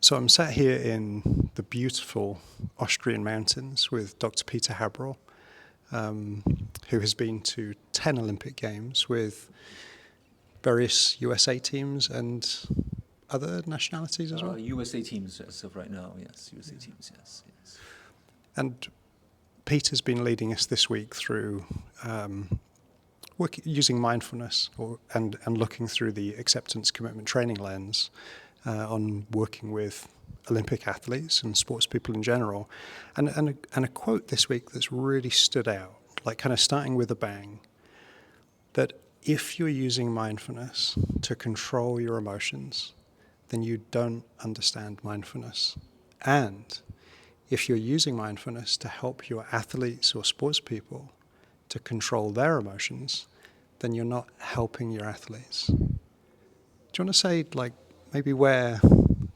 So I'm sat here in the beautiful Austrian mountains with Dr. Peter Haberl, who has been to 10 Olympic Games with various USA teams and other nationalities as well. USA teams as of right now, yes. USA teams, yes. And Peter's been leading us this week through using mindfulness and looking through the acceptance commitment training lens on working with Olympic athletes and sports people in general. And a quote this week that's really stood out, like kind of starting with a bang, that if you're using mindfulness to control your emotions, then you don't understand mindfulness. And if you're using mindfulness to help your athletes or sports people to control their emotions, then you're not helping your athletes. Do you want to say, like, maybe where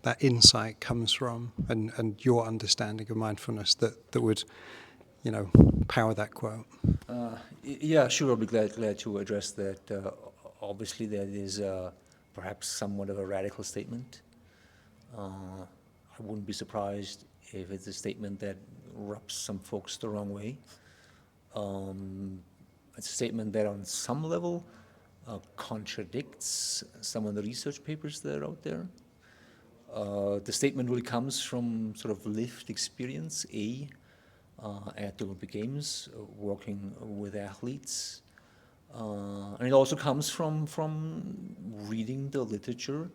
that insight comes from and your understanding of mindfulness that would, power that quote? Yeah, sure. I'll be glad to address that. Obviously, that is perhaps somewhat of a radical statement. I wouldn't be surprised if it's a statement that rubs some folks the wrong way. It's a statement that on some level contradicts some of the research papers that are out there. The statement really comes from sort of lived experience, at the Olympic Games, working with athletes. And it also comes from reading the literature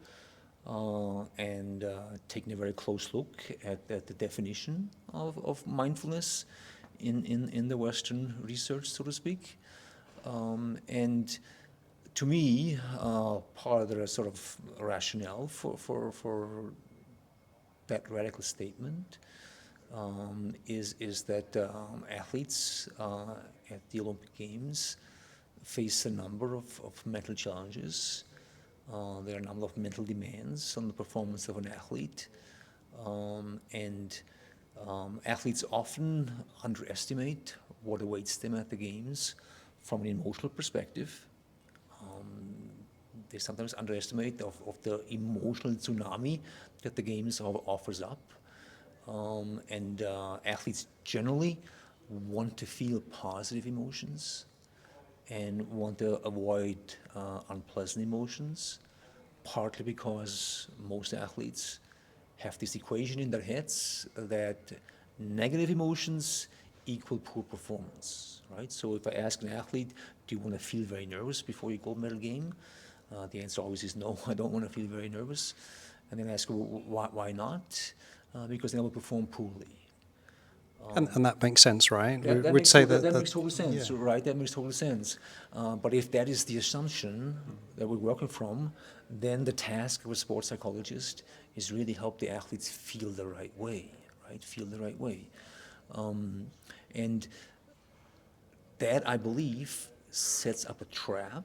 and taking a very close look at the definition of mindfulness in the Western research, so to speak. And to me, part of the sort of rationale for that radical statement is that athletes at the Olympic Games face a number of mental challenges. There are a number of mental demands on the performance of an athlete, and athletes often underestimate what awaits them at the Games from an emotional perspective. They sometimes underestimate of the emotional tsunami that the Games offers up. And athletes generally want to feel positive emotions and want to avoid unpleasant emotions, partly because most athletes have this equation in their heads that negative emotions equal poor performance, right? So if I ask an athlete, do you want to feel very nervous before your gold medal game? The answer always is no, I don't want to feel very nervous. And then I ask, well, why not? Because then I will perform poorly. And that makes sense, right? That We'd makes total sense, yeah. right? That makes total sense. But if that is the assumption that we're working from, then the task of a sports psychologist is really help the athletes feel the right way, right? Feel the right way. And that, I believe, sets up a trap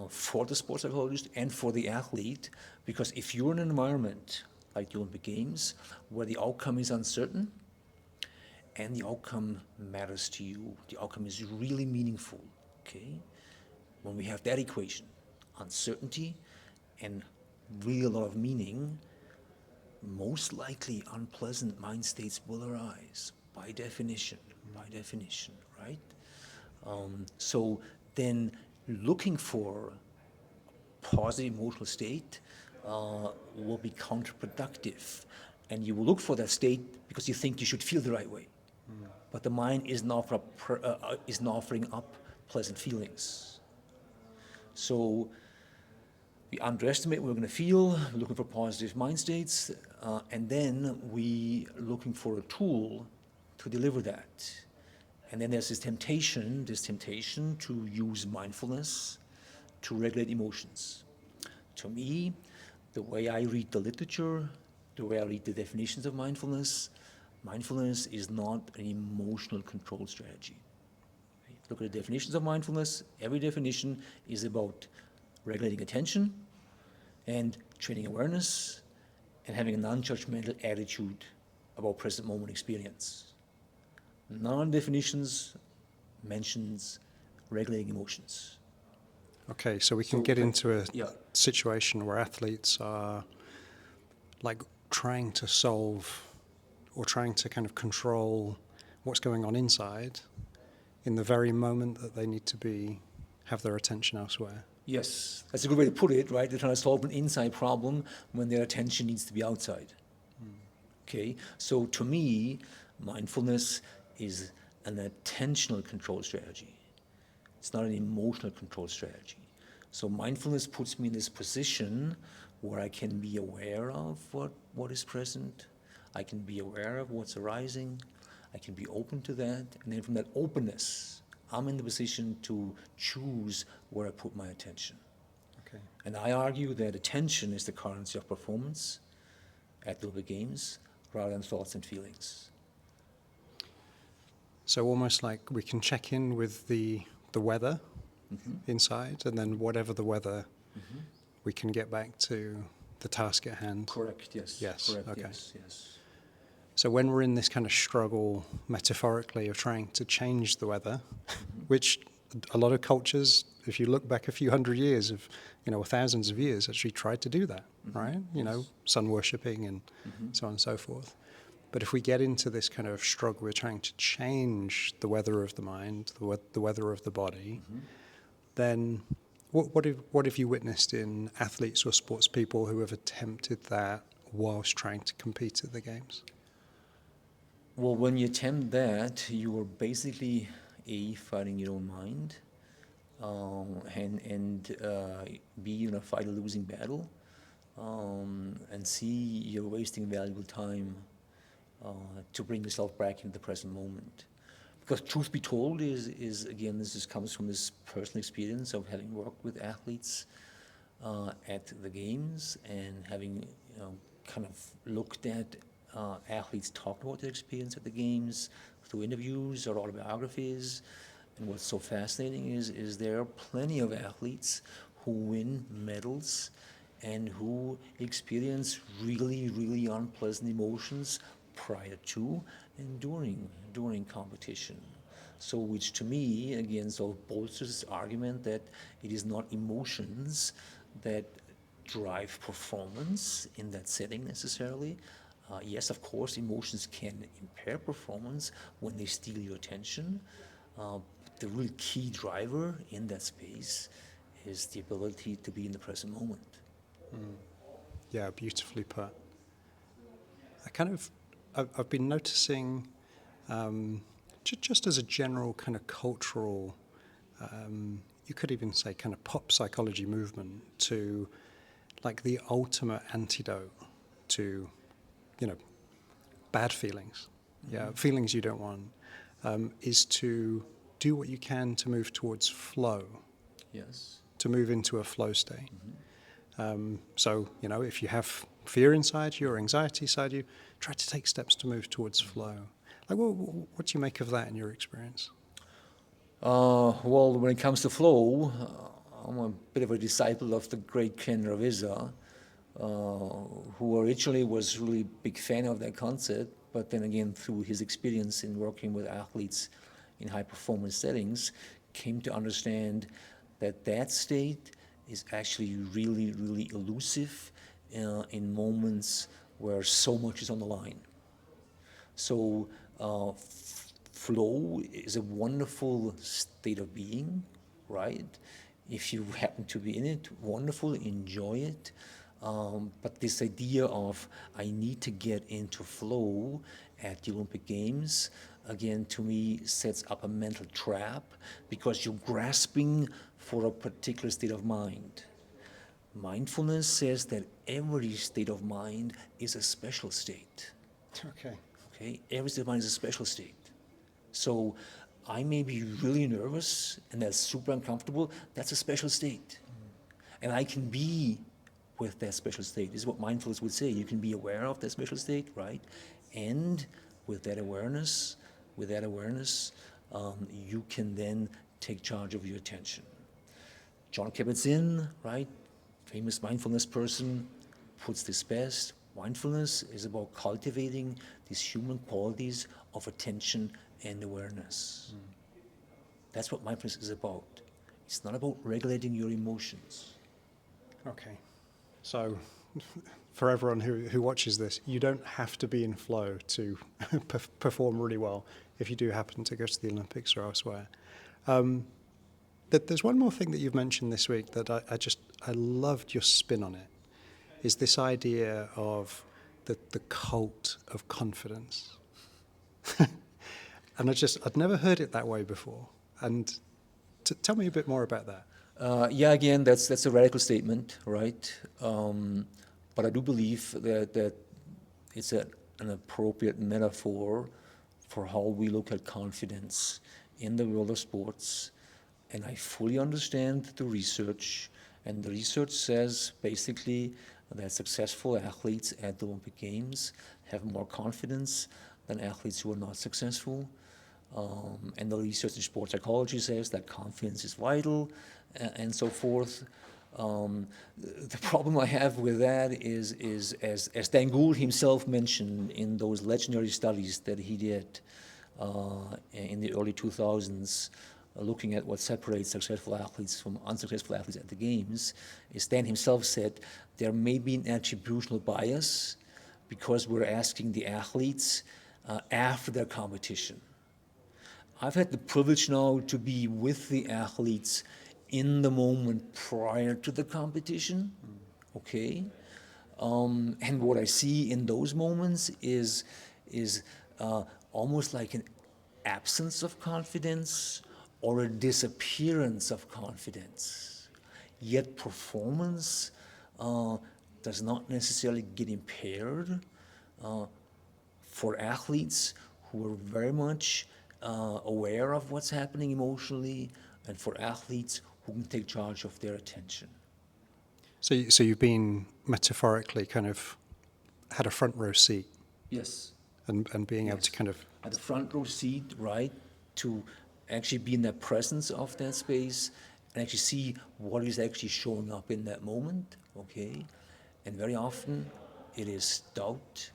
for the sports psychologist and for the athlete, because if you're in an environment like the Olympic Games where the outcome is uncertain and the outcome matters to you, the outcome is really meaningful, okay? When we have that equation, uncertainty and really a lot of meaning, most likely unpleasant mind states will arise by definition, right? So then looking for a positive emotional state will be counterproductive. And you will look for that state because you think you should feel the right way. But the mind isn't offering up pleasant feelings. So we underestimate what we're going to feel, we're looking for positive mind states, and then we looking for a tool to deliver that. And then there's this temptation to use mindfulness to regulate emotions. To me, the way I read the literature, the way I read the definitions of mindfulness is not an emotional control strategy. Look at the definitions of mindfulness. Every definition is about regulating attention and training awareness and having a non-judgmental attitude about present moment experience. None of the definitions mentions regulating emotions. Okay, so we can get into a situation where athletes are like trying to solve or trying to kind of control what's going on inside in the very moment that they need to have their attention elsewhere. Yes, that's a good way to put it, right? They're trying to solve an inside problem when their attention needs to be outside. Okay, so to me, mindfulness is an attentional control strategy. It's not an emotional control strategy. So mindfulness puts me in this position where I can be aware of what is present. I can be aware of what's arising. I can be open to that. And then from that openness, I'm in the position to choose where I put my attention. Okay. And I argue that attention is the currency of performance at the Olympic Games rather than thoughts and feelings. So almost like we can check in with the weather inside, and then whatever the weather, we can get back to the task at hand. Correct, yes. Yes, Correct, okay. yes. So when we're in this kind of struggle, metaphorically, of trying to change the weather, which a lot of cultures, if you look back a few hundred years of, or thousands of years, actually tried to do that, right? Sun worshipping and so on and so forth. But if we get into this kind of struggle, we're trying to change the weather of the mind, the weather of the body, then what have you witnessed in athletes or sports people who have attempted that whilst trying to compete at the games? Well, when you attempt that, you are basically fighting your own mind, and B, fight a losing battle, and C, you're wasting valuable time to bring yourself back into the present moment. Because truth be told is again, this comes from this personal experience of having worked with athletes at the games and having kind of looked at athletes talk about their experience at the games through interviews or autobiographies. And what's so fascinating is there are plenty of athletes who win medals and who experience really, really unpleasant emotions prior to and during competition. So which to me, again, so bolsters this argument that it is not emotions that drive performance in that setting necessarily. Yes, of course, emotions can impair performance when they steal your attention. The real key driver in that space is the ability to be in the present moment. Yeah, beautifully put. I've been noticing, just as a general kind of cultural, you could even say kind of pop psychology movement to like the ultimate antidote to, bad feelings, feelings you don't want, is to do what you can to move towards flow. Yes. To move into a flow state. So, if you have fear inside you or anxiety inside you, try to take steps to move towards flow. Like, what do you make of that in your experience? Well, when it comes to flow, I'm a bit of a disciple of the great Ken Ravizza, who originally was really a big fan of that concept, but then again, through his experience in working with athletes in high-performance settings, came to understand that state is actually really, really elusive in moments where so much is on the line. So flow is a wonderful state of being, right? If you happen to be in it, wonderful, enjoy it. But this idea of I need to get into flow at the Olympic Games, again, to me, sets up a mental trap because you're grasping for a particular state of mind. Mindfulness says that every state of mind is a special state. Okay, every state of mind is a special state. So I may be really nervous and that's super uncomfortable. That's a special state. And I can be with that special state. This is what mindfulness would say. You can be aware of that special state, right? And with that awareness, you can then take charge of your attention. John Kabat-Zinn, right, famous mindfulness person, puts this best. Mindfulness is about cultivating these human qualities of attention and awareness. That's what mindfulness is about. It's not about regulating your emotions. Okay. So for everyone who watches this, you don't have to be in flow to perform really well if you do happen to go to the Olympics or elsewhere. There's one more thing that you've mentioned this week that I loved your spin on it, is this idea of the cult of confidence. And I'd never heard it that way before. And tell me a bit more about that. Yeah, again, that's a radical statement, right? But I do believe that it's an appropriate metaphor for how we look at confidence in the world of sports. And I fully understand the research, and the research says basically that successful athletes at the Olympic Games have more confidence than athletes who are not successful. And the research in sports psychology says that confidence is vital, and so forth. The problem I have with that is as Dan Gould himself mentioned in those legendary studies that he did in the early 2000s, looking at what separates successful athletes from unsuccessful athletes at the games, is Dan himself said there may be an attributional bias because we're asking the athletes after their competition. I've had the privilege now to be with the athletes in the moment prior to the competition, okay? And what I see in those moments is almost like an absence of confidence or a disappearance of confidence. Yet performance does not necessarily get impaired for athletes who are very much aware of what's happening emotionally, and for athletes who can take charge of their attention. So you've been metaphorically kind of had a front row seat. Yes. And being able to kind of... At the front row seat, right, to actually be in the presence of that space and actually see what is actually showing up in that moment, okay? And very often it is doubt,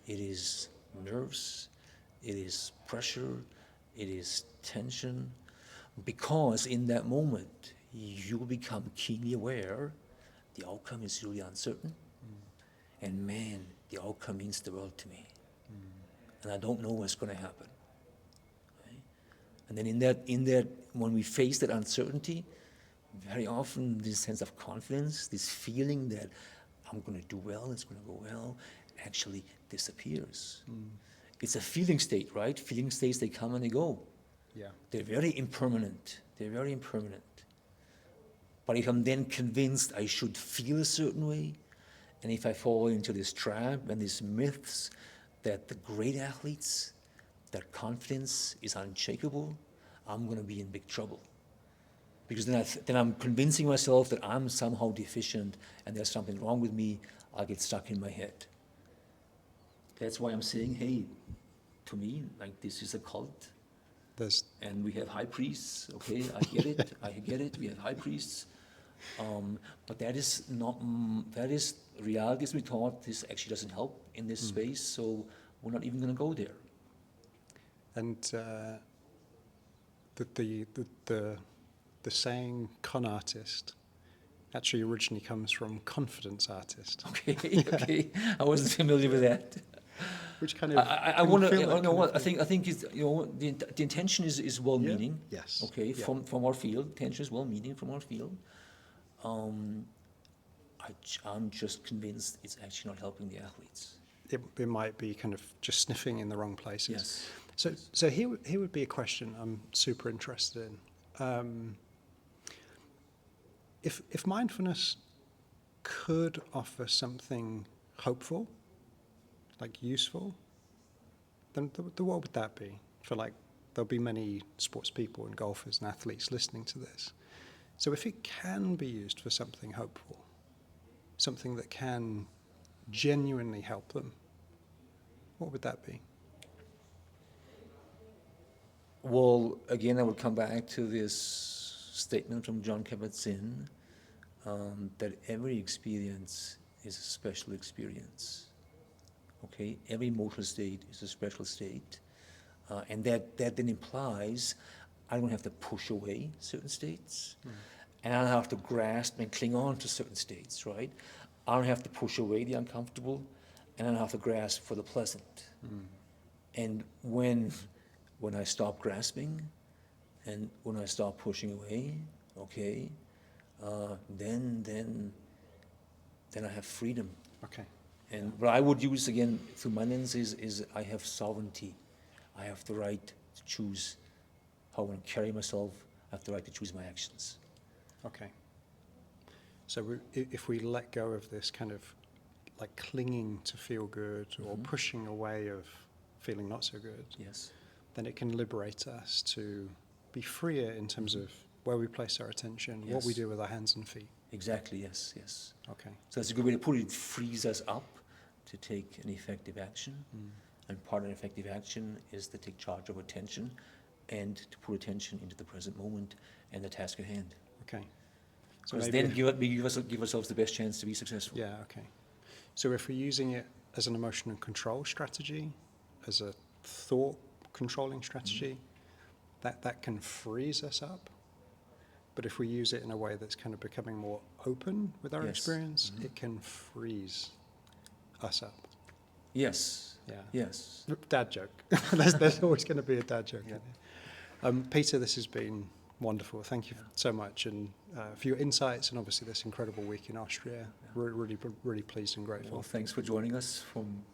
it is nerves, it is pressure, it is tension, because in that moment you become keenly aware the outcome is really uncertain, and man, the outcome means the world to me, and I don't know what's going to happen. Right? And then in that, when we face that uncertainty, very often this sense of confidence, this feeling that I'm going to do well, it's going to go well, actually disappears. It's a feeling state, right? Feeling states, they come and they go. Yeah. They're very impermanent. They're very impermanent. But if I'm then convinced I should feel a certain way, and if I fall into this trap and these myths that the great athletes, their confidence is unshakable, I'm going to be in big trouble. Because then I'm convincing myself that I'm somehow deficient and there's something wrong with me. I'll get stuck in my head. That's why I'm saying, hey, to me, like, this is a cult. And we have high priests, okay, I get it, we have high priests. But that is not, that is reality as we taught. This actually doesn't help in this space, so we're not even going to go there. And the saying "con artist" actually originally comes from confidence artist. Okay, I wasn't familiar with that. Which kind of I want to, you know what? I think it's, you know, the intention is well-meaning. Yeah. Yes. Okay, Yeah. from our field, intention is well-meaning from our field. I'm just convinced it's actually not helping the athletes. It might be kind of just sniffing in the wrong places. Yes. So here would be a question I'm super interested in. If mindfulness could offer something hopeful, like useful, then what would that be? For like, there'll be many sports people and golfers and athletes listening to this. So if it can be used for something hopeful, something that can genuinely help them, what would that be? Well, again, I would come back to this statement from Jon Kabat-Zinn, that every experience is a special experience. Okay, every emotional state is a special state, and that then implies I don't have to push away certain states, and I don't have to grasp and cling on to certain states, right? I don't have to push away the uncomfortable, and I don't have to grasp for the pleasant. And when I stop grasping, and when I stop pushing away, okay, then I have freedom. Okay. And what I would use again through my lens is I have sovereignty. I have the right to choose how I want to carry myself. I have the right to choose my actions. Okay. So if we let go of this kind of like clinging to feel good or pushing away of feeling not so good, Yes. then it can liberate us to be freer in terms of where we place our attention, what we Yes. do with our hands and feet. Exactly, yes, yes. Okay. So that's a good way to put it. It frees us up to take an effective action. And part of an effective action is to take charge of attention and to put attention into the present moment and the task at hand. Okay. So Because maybe then we give ourselves the best chance to be successful. yeah, okay. So if we're using it as an emotion and control strategy, as a thought controlling strategy, that can freeze us up. But if we use it in a way that's kind of becoming more open with our Yes. experience, it can freeze us up. Yes. Yeah. Yes. Dad joke. there's always going to be a dad joke. Yeah. In there. Peter, this has been wonderful. Thank you so much, and for your insights, and obviously this incredible week in Austria. Really pleased and grateful. Well, thanks for joining us from